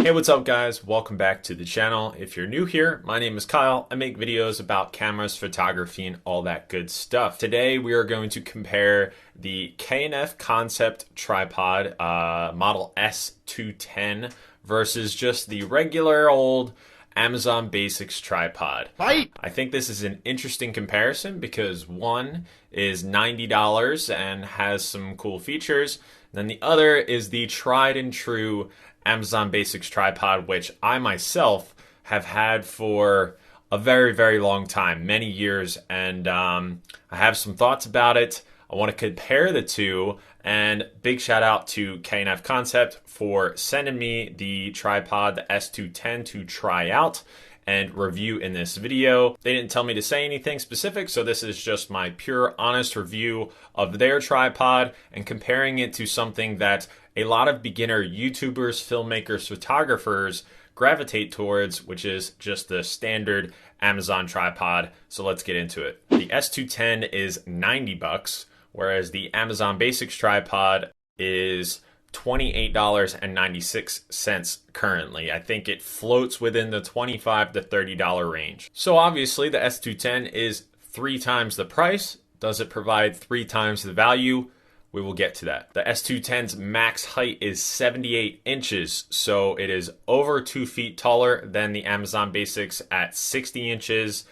Hey, what's up guys? Welcome back to the channel. If you're new here, my name is Kyle. I make videos about cameras, photography, and all that good stuff. Today we are going to compare the K&F Concept tripod model S210 versus just the regular old Amazon Basics tripod. Right. I think this is an interesting comparison because one is $90 and has some cool features. Then the other is the tried and true Amazon Basics tripod, which I myself have had for a very, very long time, many years, and I have some thoughts about it. I want to compare the two, and big shout out to K&F Concept for sending me the tripod, the S210, to try out and review in this video. They didn't tell me to say anything specific, so this is just my pure, honest review of their tripod and comparing it to something that a lot of beginner YouTubers, filmmakers, photographers gravitate towards, which is just the standard Amazon tripod. So let's get into it. The S210 is 90 bucks, whereas the Amazon Basics tripod is $28.96 currently. I think it floats within the $25 to $30 range. So obviously the S210 is 3 times the price. Does it provide 3 times the value? We will get to that. The S210's max height is 78 inches, so it is over 2 feet taller than the Amazon Basics at 60 inches.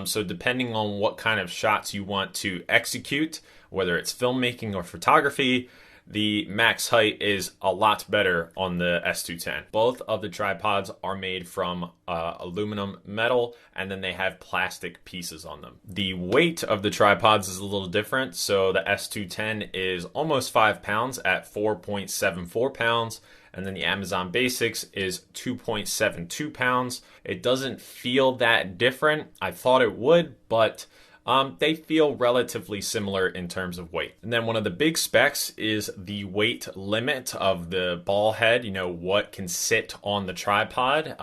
So depending on what kind of shots you want to execute, whether it's filmmaking or photography, the max height is a lot better on the S210. Both of the tripods are made from aluminum metal, and then they have plastic pieces on them. The weight of the tripods is a little different. So the S210 is almost 5 pounds at 4.74 pounds. And then the Amazon Basics is 2.72 pounds. It doesn't feel that different. I thought it would, but they feel relatively similar in terms of weight. And then one of the big specs is the weight limit of the ball head, what can sit on the tripod.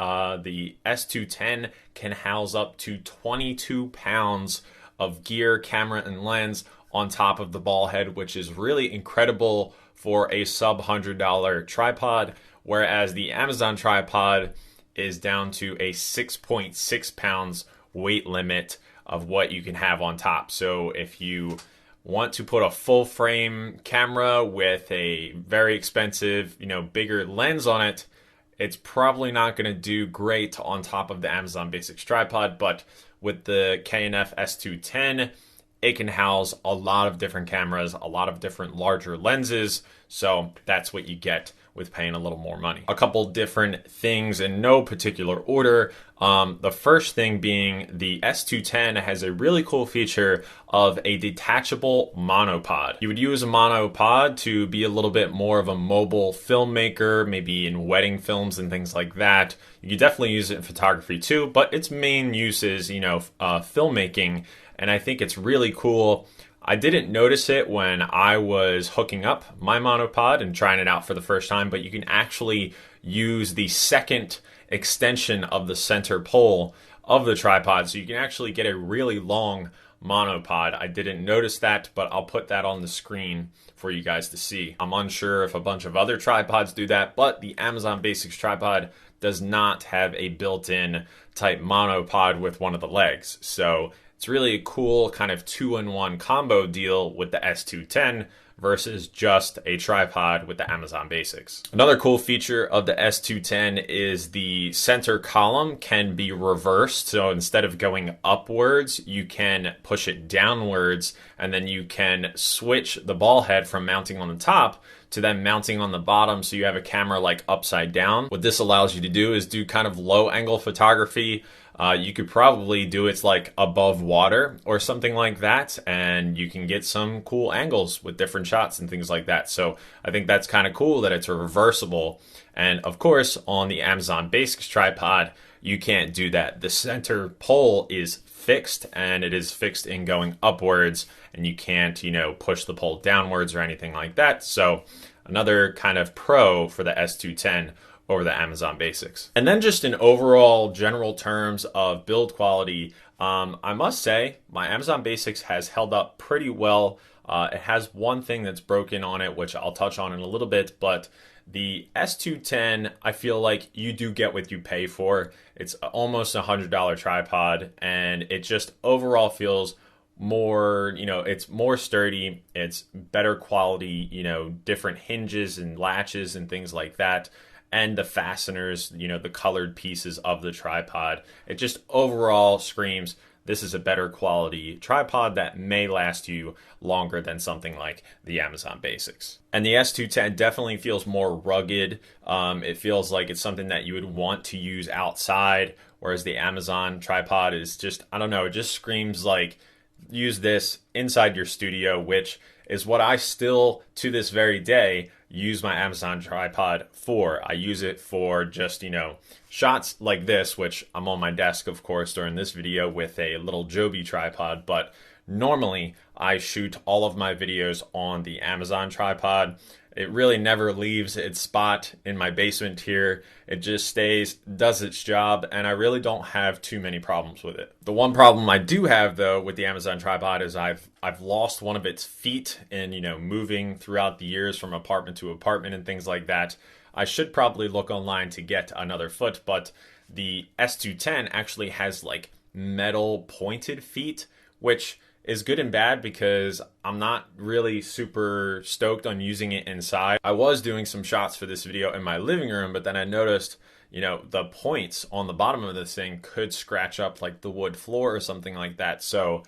The S210 can house up to 22 pounds of gear, camera, and lens on top of the ball head, which is really incredible for a sub $100 tripod, whereas the Amazon tripod is down to a 6.6 pounds weight limit of what you can have on top. So if you want to put a full frame camera with a very expensive, bigger lens on it, it's probably not going to do great on top of the Amazon Basics tripod. But with the K&F S210, it can house a lot of different cameras, a lot of different larger lenses. So that's what you get with paying a little more money. A couple different things in no particular order. The first thing being the S210 has a really cool feature of a detachable monopod. You would use a monopod to be a little bit more of a mobile filmmaker, maybe in wedding films and things like that. You could definitely use it in photography too, but its main use is, filmmaking. And I think it's really cool. I didn't notice it when I was hooking up my monopod and trying it out for the first time, but you can actually use the second extension of the center pole of the tripod. So you can actually get a really long monopod. I didn't notice that, but I'll put that on the screen for you guys to see. I'm unsure if a bunch of other tripods do that, but the Amazon Basics tripod does not have a built-in type monopod with one of the legs. So it's really a cool kind of 2-in-1 combo deal with the S210 versus just a tripod with the Amazon Basics. Another cool feature of the S210 is the center column can be reversed. So instead of going upwards, you can push it downwards, and then you can switch the ball head from mounting on the top to then mounting on the bottom, so you have a camera like upside down. What this allows you to do is do kind of low angle photography. You could probably do it like above water or something like that, and you can get some cool angles with different shots and things like that. So I think that's kind of cool that it's reversible. And of course, on the Amazon Basics tripod, you can't do that. The center pole is fixed, and it is fixed in going upwards, and you can't, push the pole downwards or anything like that. So another kind of pro for the S210 over the Amazon Basics. And then just in overall general terms of build quality, I must say my Amazon Basics has held up pretty well. It has one thing that's broken on it, which I'll touch on in a little bit, but The S210, I feel like you do get what you pay for. It's almost $100 tripod, and it just overall feels more, it's more sturdy, it's better quality, different hinges and latches and things like that. And the fasteners, the colored pieces of the tripod. It just overall screams this is a better quality tripod that may last you longer than something like the Amazon Basics. And the S210 definitely feels more rugged. It feels like it's something that you would want to use outside, whereas the Amazon tripod is just, I don't know, it just screams like use this inside your studio, which is what I still, to this very day, use my Amazon tripod for. I use it for just, shots like this, which I'm on my desk, of course, during this video with a little Joby tripod, but normally I shoot all of my videos on the Amazon tripod. It really never leaves its spot in my basement here. It just stays, does its job, and I really don't have too many problems with it. The one problem I do have, though, with the Amazon tripod is I've lost one of its feet in, moving throughout the years from apartment to apartment and things like that. I should probably look online to get another foot, but the S210 actually has like metal pointed feet, which is good and bad because I'm not really super stoked on using it inside. I was doing some shots for this video in my living room, but then I noticed, the points on the bottom of this thing could scratch up like the wood floor or something like that. So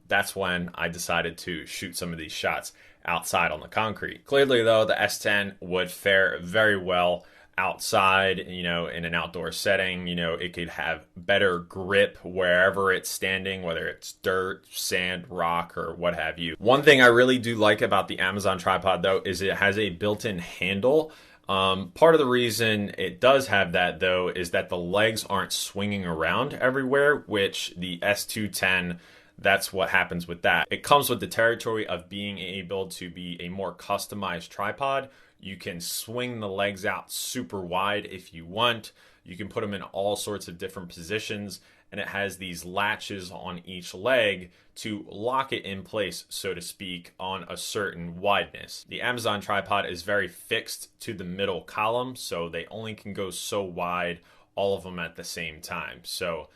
that's when I decided to shoot some of these shots outside on the concrete. Clearly though, the S10 would fare very well outside, in an outdoor setting. It could have better grip wherever it's standing, whether it's dirt, sand, rock, or what have you. One thing I really do like about the Amazon tripod though is it has a built-in handle. Part of the reason it does have that though is that the legs aren't swinging around everywhere, which the S210, that's what happens with that. It comes with the territory of being able to be a more customized tripod. You can swing the legs out super wide if you want. You can put them in all sorts of different positions, and it has these latches on each leg to lock it in place, so to speak, on a certain wideness. The Amazon tripod is very fixed to the middle column, so they only can go so wide, all of them at the same time. So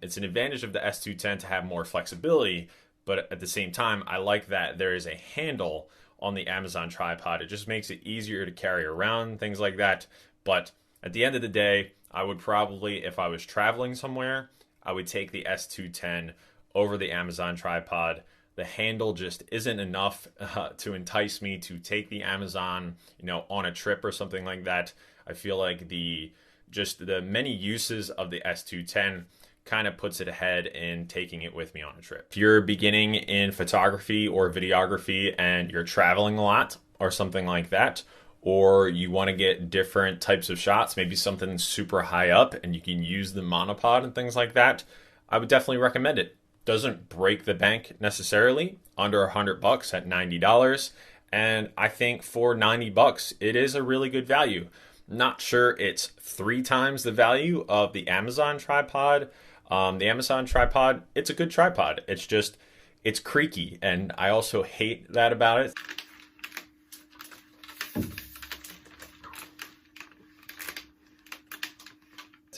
it's an advantage of the S210 to have more flexibility, but at the same time, I like that there is a handle on the Amazon tripod. It just makes it easier to carry around, things like that. But at the end of the day, I would probably, if I was traveling somewhere, I would take the S210 over the Amazon tripod. The handle just isn't enough to entice me to take the Amazon, on a trip or something like that. I feel like the many uses of the S210 kind of puts it ahead in taking it with me on a trip. If you're beginning in photography or videography and you're traveling a lot or something like that, or you want to get different types of shots, maybe something super high up and you can use the monopod and things like that, I would definitely recommend it. Doesn't break the bank necessarily, under $100 at $90. And I think for $90, it is a really good value. Not sure it's 3 times the value of the Amazon tripod. The Amazon tripod, it's a good tripod. It's just, it's creaky, and I also hate that about it.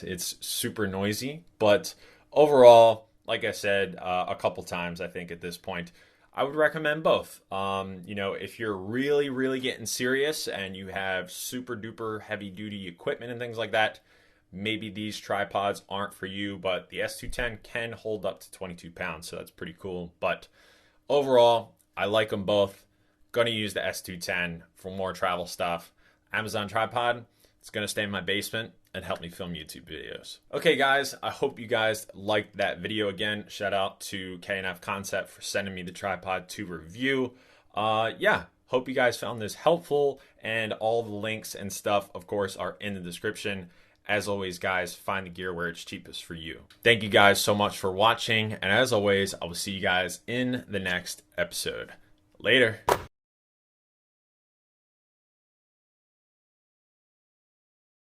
It's super noisy, but overall, like I said a couple times, I think at this point, I would recommend both. If you're really, really getting serious and you have super duper heavy duty equipment and things like that, maybe these tripods aren't for you, but the S210 can hold up to 22 pounds, so that's pretty cool. But overall, I like them both. Gonna use the S210 for more travel stuff. Amazon tripod, it's gonna stay in my basement and help me film YouTube videos. Okay guys, I hope you guys liked that video. Again, shout out to K&F Concept for sending me the tripod to review. Hope you guys found this helpful, and all the links and stuff, of course, are in the description. As always, guys, find the gear where it's cheapest for you. Thank you guys so much for watching, and as always, I will see you guys in the next episode. Later.